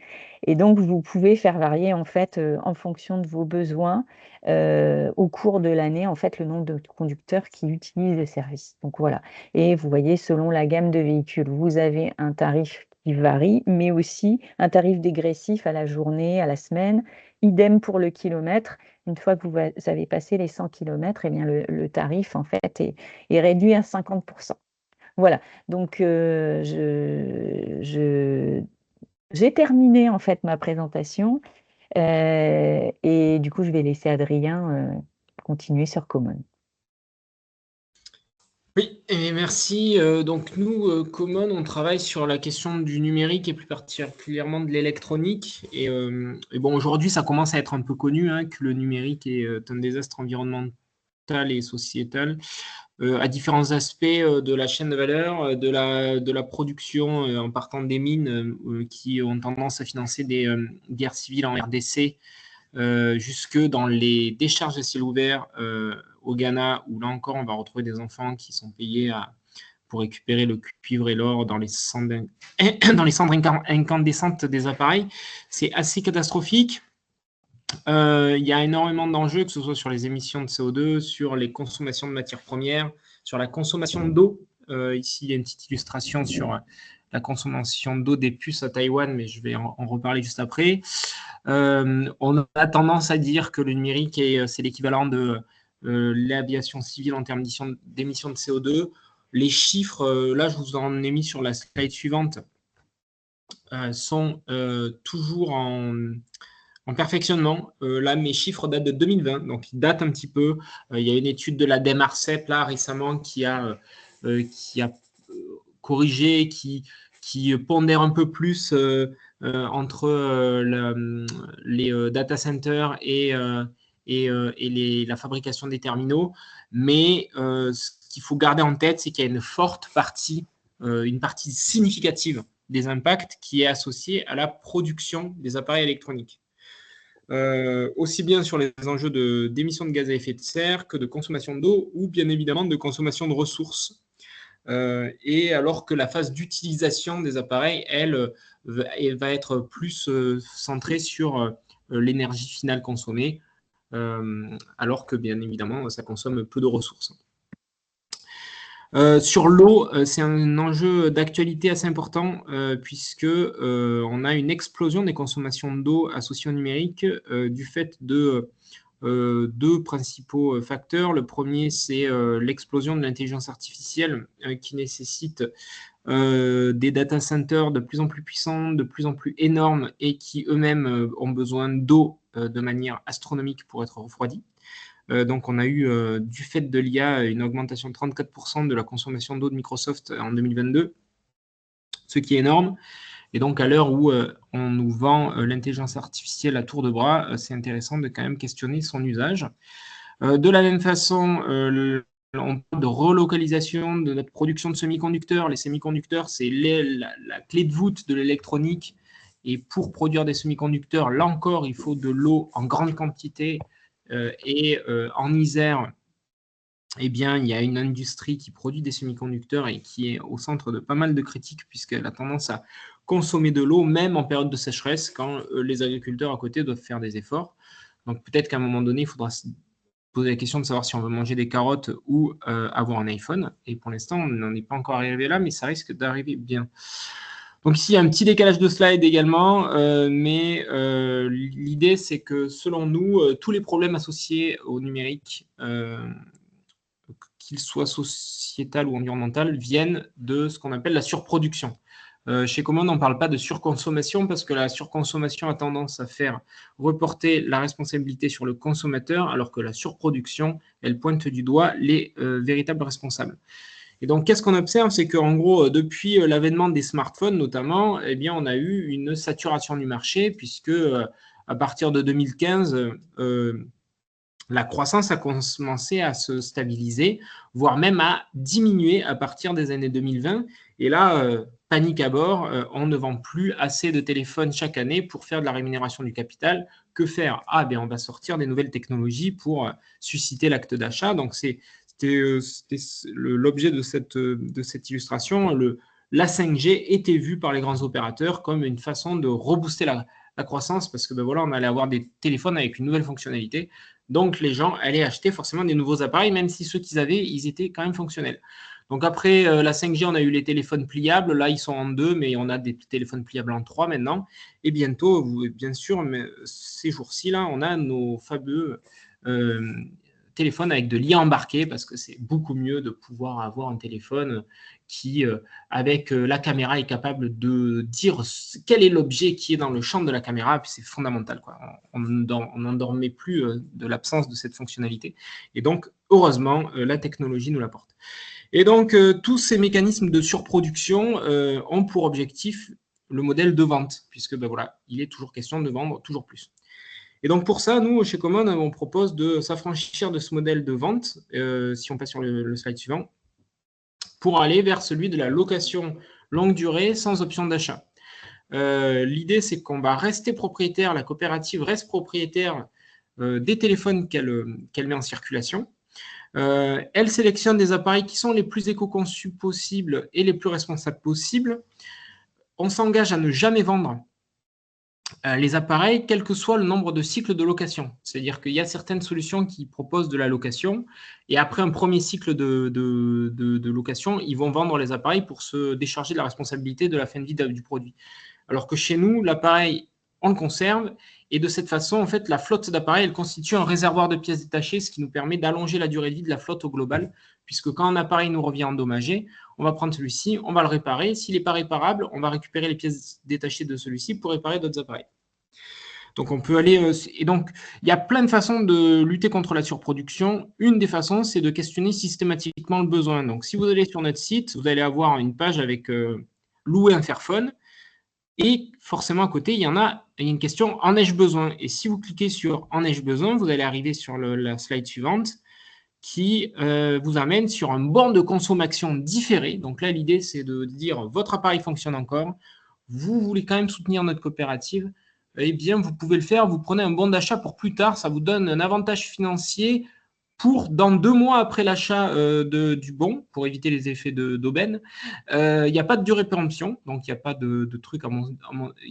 Et donc, vous pouvez faire varier en fait en fonction de vos besoins au cours de l'année, en fait, le nombre de conducteurs qui utilisent le service. Donc voilà. Et vous voyez, selon la gamme de véhicules, vous avez un tarif qui varie, mais aussi un tarif dégressif à la journée, à la semaine. Idem pour le kilomètre. Une fois que vous avez passé les 100 km, eh bien, le tarif, en fait, est réduit à 50%. Voilà, donc j'ai terminé en fait ma présentation et du coup je vais laisser Adrien continuer sur Common. Oui, et merci. Donc nous, Common, on travaille sur la question du numérique et plus particulièrement de l'électronique. Et bon, aujourd'hui, ça commence à être un peu connu que le numérique est un désastre environnemental et sociétal à différents aspects de la chaîne de valeur, de la production en partant des mines qui ont tendance à financer des guerres civiles en RDC, jusque dans les décharges à ciel ouvert au Ghana, où là encore, on va retrouver des enfants qui sont payés pour récupérer le cuivre et l'or dans les cendres incandescentes des appareils. C'est assez catastrophique. Il y a énormément d'enjeux, que ce soit sur les émissions de CO2, sur les consommations de matières premières, sur la consommation d'eau. Ici, il y a une petite illustration sur la consommation d'eau des puces à Taïwan, mais je vais en reparler juste après. On a tendance à dire que le numérique, c'est l'équivalent de l'aviation civile en termes d'émissions de CO2. Les chiffres, là, je vous en ai mis sur la slide suivante, sont toujours en perfectionnement. Là, mes chiffres datent de 2020, donc ils datent un petit peu. Il y a une étude de l'ADEME ARCEP là récemment qui a corrigé, qui pondère un peu plus entre les data centers et la fabrication des terminaux. Mais ce qu'il faut garder en tête, c'est qu'il y a une partie significative des impacts qui est associée à la production des appareils électroniques. Aussi bien sur les enjeux d'émissions de gaz à effet de serre que de consommation d'eau ou bien évidemment de consommation de ressources. Et alors que la phase d'utilisation des appareils, elle, va être plus centrée sur l'énergie finale consommée, alors que bien évidemment, ça consomme peu de ressources. Sur l'eau, c'est un enjeu d'actualité assez important puisque on a une explosion des consommations d'eau associées au numérique du fait de deux principaux facteurs. Le premier, c'est l'explosion de l'intelligence artificielle qui nécessite des data centers de plus en plus puissants, de plus en plus énormes et qui eux-mêmes ont besoin d'eau de manière astronomique pour être refroidis. Donc, on a eu, du fait de l'IA, une augmentation de 34% de la consommation d'eau de Microsoft en 2022, ce qui est énorme. Et donc, à l'heure où on nous vend l'intelligence artificielle à tour de bras, c'est intéressant de quand même questionner son usage. De la même façon, on parle de relocalisation de notre production de semi-conducteurs. Les semi-conducteurs, c'est la clé de voûte de l'électronique. Et pour produire des semi-conducteurs, là encore, il faut de l'eau en grande quantité. Et en Isère, eh bien, il y a une industrie qui produit des semi-conducteurs et qui est au centre de pas mal de critiques puisqu'elle a tendance à consommer de l'eau, même en période de sécheresse, quand les agriculteurs à côté doivent faire des efforts. Donc peut-être qu'à un moment donné, il faudra se poser la question de savoir si on veut manger des carottes ou avoir un iPhone. Et pour l'instant, on n'en est pas encore arrivé là, mais ça risque d'arriver bien. Donc ici, il y a un petit décalage de slide également, mais l'idée, c'est que selon nous, tous les problèmes associés au numérique, qu'ils soient sociétal ou environnemental, viennent de ce qu'on appelle la surproduction. Chez Common, on ne parle pas de surconsommation parce que la surconsommation a tendance à faire reporter la responsabilité sur le consommateur, alors que la surproduction, elle pointe du doigt les véritables responsables. Et donc, qu'est-ce qu'on observe? C'est qu'en gros, depuis l'avènement des smartphones notamment, eh bien, on a eu une saturation du marché puisque à partir de 2015, la croissance a commencé à se stabiliser, voire même à diminuer à partir des années 2020. Et là, panique à bord, on ne vend plus assez de téléphones chaque année pour faire de la rémunération du capital. Que faire? Ah, bien, on va sortir des nouvelles technologies pour susciter l'acte d'achat. Donc, c'était l'objet de cette illustration. La 5G était vue par les grands opérateurs comme une façon de rebooster la croissance parce que ben voilà, on allait avoir des téléphones avec une nouvelle fonctionnalité. Donc, les gens allaient acheter forcément des nouveaux appareils, même si ceux qu'ils avaient, ils étaient quand même fonctionnels. Donc, après la 5G, on a eu les téléphones pliables. Là, ils sont en 2, mais on a des téléphones pliables en 3 maintenant. Et bientôt, bien sûr, mais ces jours-ci, là, on a nos fameux téléphone avec de l'IA embarqué parce que c'est beaucoup mieux de pouvoir avoir un téléphone qui, avec la caméra, est capable de dire quel est l'objet qui est dans le champ de la caméra. Puis c'est fondamental, quoi. On n'en dormait plus de l'absence de cette fonctionnalité. Et donc, heureusement, la technologie nous l'apporte. Et donc, tous ces mécanismes de surproduction ont pour objectif le modèle de vente, puisque ben voilà, il est toujours question de vendre toujours plus. Et donc, pour ça, nous, chez Common, on propose de s'affranchir de ce modèle de vente, si on passe sur le slide suivant, pour aller vers celui de la location longue durée sans option d'achat. L'idée, c'est qu'on va rester propriétaire, la coopérative reste propriétaire des téléphones qu'elle met en circulation. Elle sélectionne des appareils qui sont les plus éco-conçus possibles et les plus responsables possibles. On s'engage à ne jamais vendre les appareils, quel que soit le nombre de cycles de location. C'est-à-dire qu'il y a certaines solutions qui proposent de la location, et après un premier cycle de location, ils vont vendre les appareils pour se décharger de la responsabilité de la fin de vie du produit. Alors que chez nous, l'appareil, on le conserve, et de cette façon, en fait, la flotte d'appareils, elle constitue un réservoir de pièces détachées, ce qui nous permet d'allonger la durée de vie de la flotte au global, puisque quand un appareil nous revient endommagé, on va prendre celui-ci, on va le réparer. S'il n'est pas réparable, on va récupérer les pièces détachées de celui-ci pour réparer d'autres appareils. Donc, on peut aller. Et donc, il y a plein de façons de lutter contre la surproduction. Une des façons, c'est de questionner systématiquement le besoin. Donc, si vous allez sur notre site, vous allez avoir une page avec louer un Fairphone. Et forcément, à côté, il y a une question en ai-je besoin? Et si vous cliquez sur en ai-je besoin, vous allez arriver sur la slide suivante qui vous amène sur un bon de consommation différé. Donc là, l'idée, c'est de dire votre appareil fonctionne encore, vous voulez quand même soutenir notre coopérative, eh bien, vous pouvez le faire, vous prenez un bon d'achat pour plus tard, ça vous donne un avantage financier pour dans 2 mois après l'achat du bon, pour éviter les effets d'aubaine. Il n'y a pas de durée de péremption, donc il n'y a pas de truc,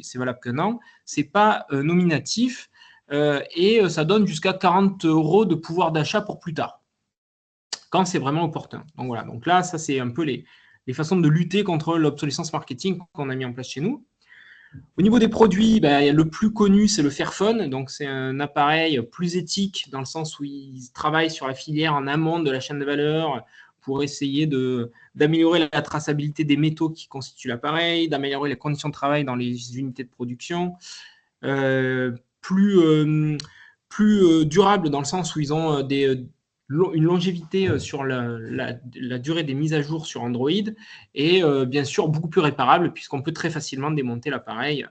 c'est valable qu'un an, c'est pas nominatif, et ça donne jusqu'à 40 € de pouvoir d'achat pour plus tard, quand c'est vraiment opportun. Donc voilà, donc là, ça c'est un peu les façons de lutter contre l'obsolescence marketing qu'on a mis en place chez nous. Au niveau des produits, le plus connu, c'est le Fairphone. Donc, c'est un appareil plus éthique dans le sens où il travaille sur la filière en amont de la chaîne de valeur pour essayer d'améliorer la traçabilité des métaux qui constituent l'appareil, d'améliorer les conditions de travail dans les unités de production, plus durable dans le sens où ils ont une longévité sur la durée des mises à jour sur Android et bien sûr beaucoup plus réparable puisqu'on peut très facilement démonter l'appareil.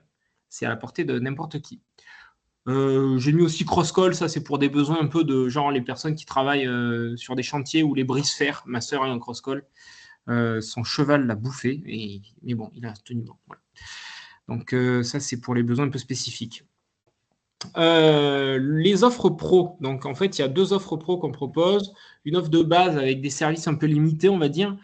C'est à la portée de n'importe qui. J'ai mis aussi Crosscall, ça c'est pour des besoins un peu de genre les personnes qui travaillent sur des chantiers ou les brise-fer. Ma sœur a un Crosscall. Son cheval l'a bouffé, mais bon, il a tenu bon. Voilà. Donc ça c'est pour les besoins un peu spécifiques. Les offres pro, donc en fait il y a 2 offres pro qu'on propose, une offre de base avec des services un peu limités on va dire,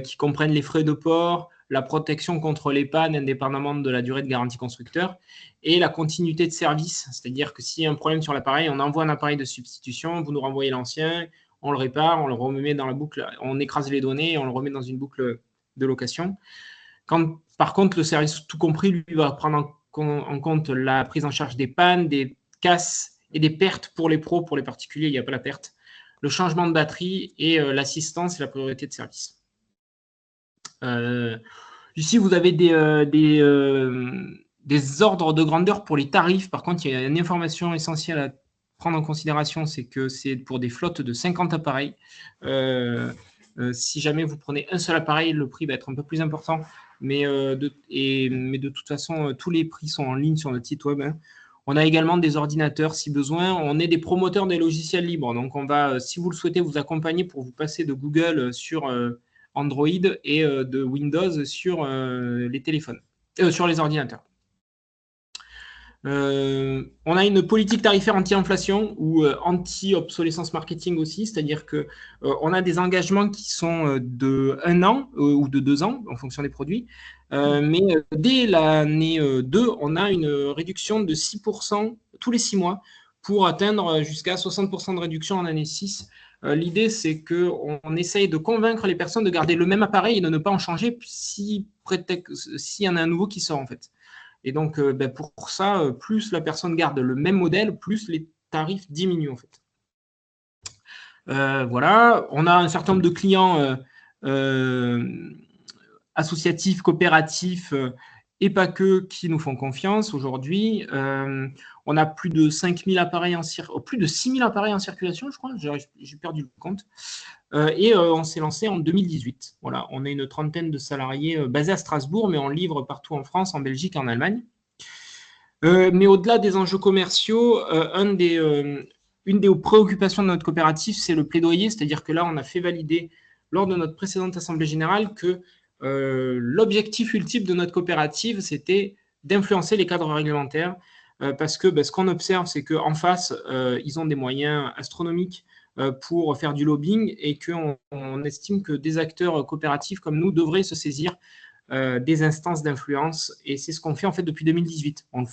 qui comprennent les frais de port, la protection contre les pannes indépendamment de la durée de garantie constructeur et la continuité de service, c'est-à-dire que s'il y a un problème sur l'appareil, on envoie un appareil de substitution, vous nous renvoyez l'ancien, on le répare, on le remet dans la boucle, on écrase les données et on le remet dans une boucle de location. Quand par contre le service tout compris lui va prendre en compte la prise en charge des pannes, des casses et des pertes pour les pros, pour les particuliers, il n'y a pas la perte, le changement de batterie et l'assistance et la priorité de service. Ici, vous avez des ordres de grandeur pour les tarifs. Par contre, il y a une information essentielle à prendre en considération, c'est que c'est pour des flottes de 50 appareils. Si jamais vous prenez un seul appareil, le prix va être un peu plus important. Mais de toute façon, tous les prix sont en ligne sur notre site web. Hein. On a également des ordinateurs si besoin. On est des promoteurs des logiciels libres. Donc, on va, si vous le souhaitez, vous accompagner pour vous passer de Google sur Android et de Windows sur les téléphones, sur les ordinateurs. On a une politique tarifaire anti-inflation ou anti-obsolescence marketing aussi, c'est-à-dire que on a des engagements qui sont de 1 an ou de 2 ans en fonction des produits, mais dès l'année 2, on a une réduction de 6% tous les 6 mois pour atteindre jusqu'à 60% de réduction en année 6. L'idée, c'est qu'on essaye de convaincre les personnes de garder le même appareil et de ne pas en changer s'il y en a un nouveau qui sort en fait. Et donc, pour ça, plus la personne garde le même modèle, plus les tarifs diminuent en fait. Voilà, on a un certain nombre de clients associatifs, coopératifs et pas que qui nous font confiance aujourd'hui. On a plus de 5000 appareils plus de 6000 appareils en circulation, je crois, j'ai perdu le compte. Et on s'est lancé en 2018. Voilà, on est une trentaine de salariés basés à Strasbourg, mais on livre partout en France, en Belgique et en Allemagne. Mais au-delà des enjeux commerciaux, une des préoccupations de notre coopérative, c'est le plaidoyer, c'est-à-dire que là, on a fait valider lors de notre précédente assemblée générale que l'objectif ultime de notre coopérative, c'était d'influencer les cadres réglementaires, parce que ce qu'on observe, c'est qu'en face, ils ont des moyens astronomiques pour faire du lobbying et qu'on estime que des acteurs coopératifs comme nous devraient se saisir des instances d'influence. Et c'est ce qu'on fait en fait depuis 2018. On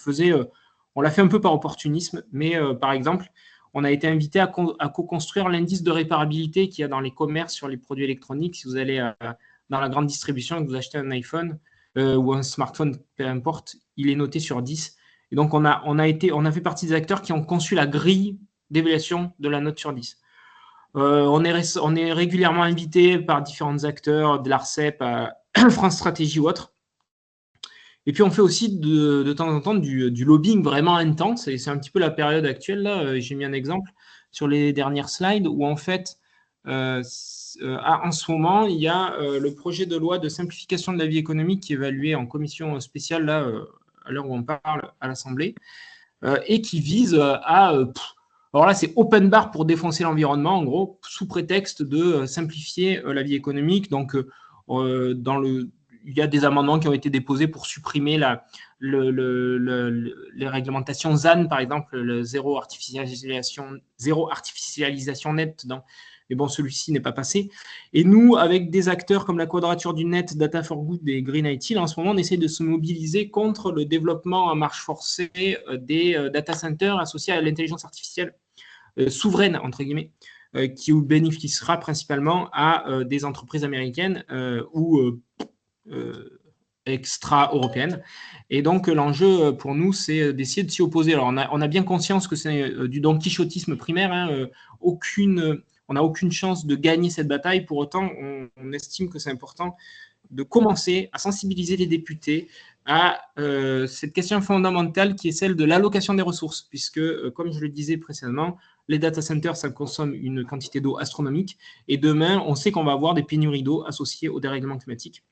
l'a fait un peu par opportunisme, mais par exemple, on a été invité à co-construire l'indice de réparabilité qu'il y a dans les commerces sur les produits électroniques. Si vous allez dans la grande distribution et que vous achetez un iPhone ou un smartphone, peu importe, il est noté sur 10. Et donc, on a fait partie des acteurs qui ont conçu la grille d'évaluation de la note sur 10. On est régulièrement invité par différents acteurs de l'ARCEP, France Stratégie ou autres. Et puis, on fait aussi de temps en temps du lobbying vraiment intense. Et c'est un petit peu la période actuelle. Là, j'ai mis un exemple sur les dernières slides où, en fait, en ce moment, il y a le projet de loi de simplification de la vie économique qui est évalué en commission spéciale, là, à l'heure où on parle, à l'Assemblée, et qui vise alors là, c'est open bar pour défoncer l'environnement, en gros, sous prétexte de simplifier la vie économique. Donc, il y a des amendements qui ont été déposés pour supprimer les réglementations ZAN, par exemple, le zéro artificialisation nette. Mais bon, celui-ci n'est pas passé. Et nous, avec des acteurs comme la Quadrature du Net, Data for Good et Green IT, en ce moment, on essaie de se mobiliser contre le développement à marche forcée des data centers associés à l'intelligence artificielle souveraine, entre guillemets, qui bénéficiera principalement à des entreprises américaines ou extra-européennes. Et donc, l'enjeu pour nous, c'est d'essayer de s'y opposer. Alors, on a bien conscience que c'est du don quichotisme primaire. On n'a aucune chance de gagner cette bataille. Pour autant, on estime que c'est important de commencer à sensibiliser les députés à cette question fondamentale qui est celle de l'allocation des ressources, puisque, comme je le disais précédemment, les data centers, ça consomme une quantité d'eau astronomique, et demain, on sait qu'on va avoir des pénuries d'eau associées au dérèglement climatique.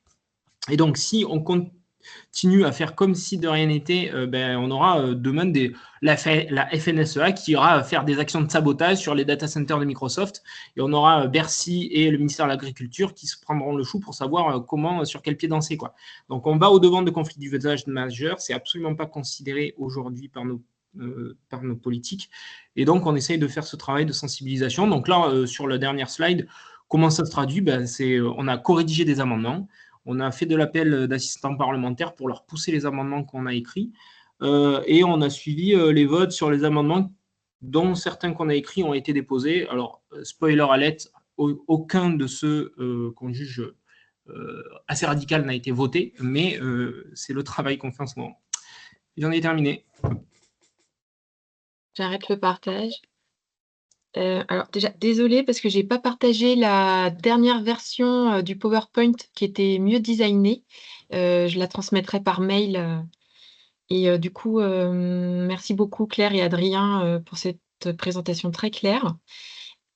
Et donc, si on continue à faire comme si de rien n'était, on aura demain la FNSEA qui ira faire des actions de sabotage sur les data centers de Microsoft, et on aura Bercy et le ministère de l'Agriculture qui se prendront le chou pour savoir sur quel pied danser, quoi. Donc, on va au-devant de conflits d'usage majeurs. C'est absolument pas considéré aujourd'hui par nos politiques. Et donc, on essaye de faire ce travail de sensibilisation. Donc là, sur la dernière slide, comment ça se traduit? On a co-rédigé des amendements. On a fait de l'appel d'assistants parlementaires pour leur pousser les amendements qu'on a écrits. Et on a suivi les votes sur les amendements dont certains qu'on a écrits ont été déposés. Alors, spoiler alert, aucun de ceux qu'on juge assez radical n'a été voté, mais c'est le travail qu'on fait en ce moment. J'en ai terminé. J'arrête le partage. Alors déjà, désolée parce que j'ai pas partagé la dernière version du PowerPoint qui était mieux designée. Je la transmettrai par mail. Et du coup, merci beaucoup Claire et Adrien pour cette présentation très claire.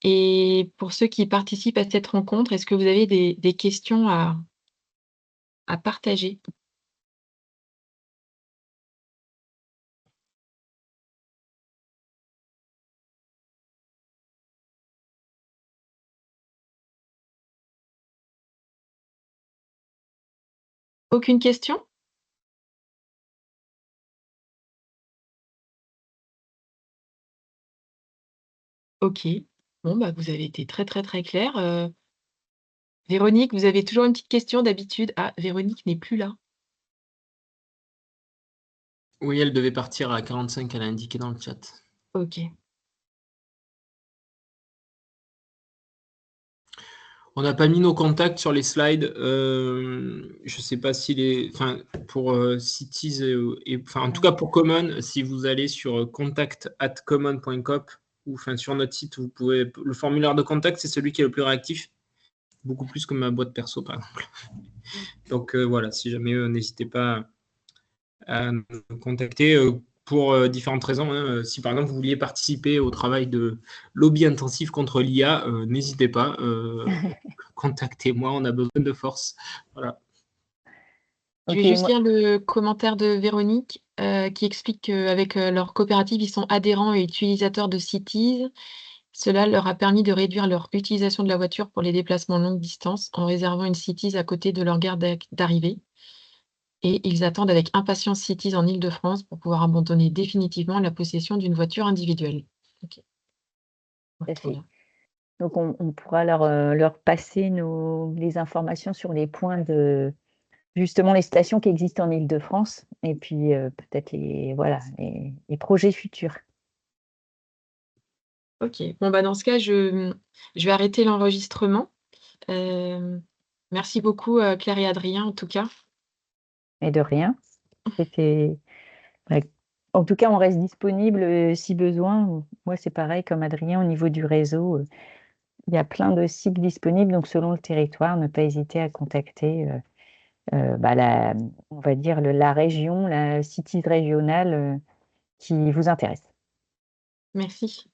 Et pour ceux qui participent à cette rencontre, est-ce que vous avez des questions à partager? Aucune question? OK. Bon, bah, vous avez été très, très, très claire. Véronique, vous avez toujours une petite question d'habitude? Ah, Véronique n'est plus là. Oui, elle devait partir à 45, elle a indiqué dans le chat. OK. On n'a pas mis nos contacts sur les slides. Je ne sais pas si pour Cities en tout cas pour Common, si vous allez sur contact@common.coop ou sur notre site, vous pouvez. Le formulaire de contact, c'est celui qui est le plus réactif, beaucoup plus que ma boîte perso par exemple. Donc voilà, si jamais n'hésitez pas à nous contacter. Pour différentes raisons. Hein. Si par exemple vous vouliez participer au travail de lobby intensif contre l'IA, n'hésitez pas, contactez-moi, on a besoin de force. Voilà. Je vais juste lire le commentaire de Véronique qui explique qu'avec leur coopérative, ils sont adhérents et utilisateurs de Cities. Cela leur a permis de réduire leur utilisation de la voiture pour les déplacements longue distance en réservant une Cities à côté de leur gare d'arrivée. Et ils attendent avec impatience Cities en Île-de-France pour pouvoir abandonner définitivement la possession d'une voiture individuelle. Okay. Ouais, Donc, on pourra leur passer les informations sur les points justement les stations qui existent en Île-de-France et puis peut-être les projets futurs. Ok. Bon, bah, dans ce cas, je vais arrêter l'enregistrement. Merci beaucoup, Claire et Adrien, en tout cas. Et de rien. C'était, ouais. En tout cas, on reste disponible si besoin. Moi, c'est pareil comme Adrien au niveau du réseau. Il y a plein de sites disponibles, donc selon le territoire, ne pas hésiter à contacter on va dire la région, la CITES régionale qui vous intéresse. Merci.